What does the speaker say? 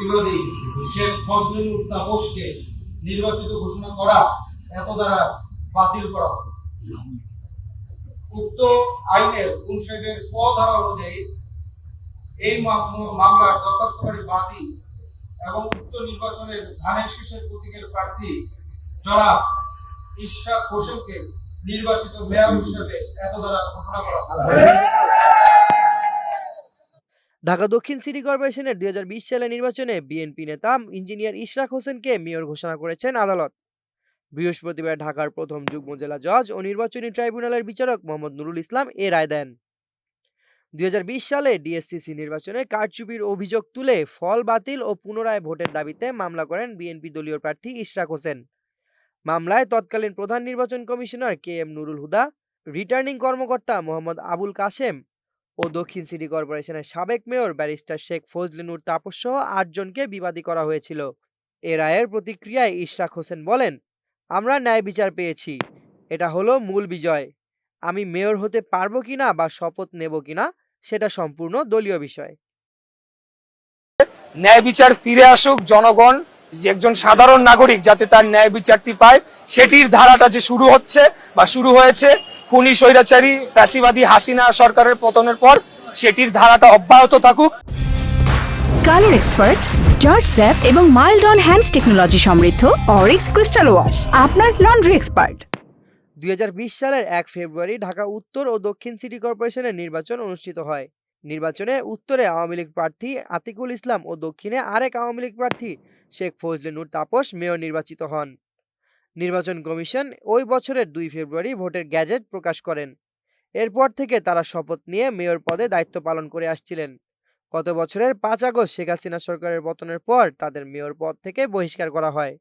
বিবাদী শেখ ফজলুল তাপসকে নির্বাচিত ঘোষণা করা এত দ্বারা বাতিল করা হবে। উক্ত আইনের 59 ক ধারা অনুযায়ী এই মামলার দরখাস্তকারী বাদী এবং উক্ত নির্বাচনের ধানের শীষের প্রতীকের প্রার্থী জনাব ইশরাক হোসেনকে নির্বাচিত মেয়র হিসেবে এত দ্বারা ঘোষণা করা হবে। ঢাকা দক্ষিণ সিটি কর্পোরেশনের 2020 সালের নির্বাচনে বিএনপি নেতা ইঞ্জিনিয়ার ইশরাক হোসেনকে মেয়র ঘোষণা করেছেন আদালত। বৃহস্পতিবার ঢাকার প্রথম যুগ্ম জেলা জজ ও নির্বাচনী ট্রাইব্যুনালের বিচারক মোহাম্মদ নুরুল ইসলাম এ রায় দেন। 2020 সালে ডিএসসিসি নির্বাচনে কারচুপির অভিযোগ তুলে ফল বাতিল ও পুনরায় ভোটের দাবিতে মামলা করেন বিএনপি দলীয় প্রার্থী ইশরাক হোসেন। মামলায় তৎকালীন প্রধান নির্বাচন commissioner K M Nurul Huda, returning কর্মকর্তা মোহাম্মদ আবুল কাশেম ও দক্ষিণ সিটি কর্পোরেশনের সাবেক মেয়র ব্যারিস্টার শেখ ফজলুল তাপস সহ 8 জনকে বিবাদী করা হয়েছিল। এ রায়ের প্রতিক্রিয়ায় ইশরাক হোসেন বলেন, আমরা ন্যায় বিচার পেয়েছি, এটা হলো মূল বিজয়। আমি মেয়র হতে পারবো কিনা বা শপথ নেব কিনা সেটা সম্পূর্ণ দলীয় বিষয়। ন্যায় বিচার ফিরে আসুক, জনগণ যে একজন সাধারণ নাগরিক যাতে তার ন্যায় বিচারটি পায় সেটির ধারাটা যে শুরু হচ্ছে বা শুরু হয়েছে খুনি স্বৈরাচারী ফ্যাসিবাদী হাসিনা সরকারের পতনের পর সেটির ধারাটা অব্যাহত থাকুক। কালার এক্সপার্ট, জর্জ স্যাপ এবং মাইল্ড অন হ্যান্ডস টেকনোলজি সমৃদ্ধ অরিক্স ক্রিস্টাল ওয়াশ আপনার লন্ড্রি এক্সপার্ট। 2020 সালের 1 ফেব্রুয়ারি ঢাকা উত্তর ও দক্ষিণ সিটি কর্পোরেশনের নির্বাচন অনুষ্ঠিত হয়। নির্বাচনে উত্তরে আওয়ামী লীগ প্রার্থী আতিকুল ইসলাম ও দক্ষিণে আরেক আওয়ামী লীগ প্রার্থী শেখ ফজলুল তাপস মেয়র নির্বাচিত হন। নির্বাচন কমিশন ওই বছরের 2 ফেব্রুয়ারি ভোটের গ্যাজেট প্রকাশ করেন। এরপর থেকে তারা শপথ নিয়ে মেয়র পদে দায়িত্ব পালন করে আসছিলেন। গত বছরের 5 আগস্ট শেখ হাসিনা সরকারের পতনের পর তাদের মেয়র পদ থেকে বহিষ্কার করা হয়।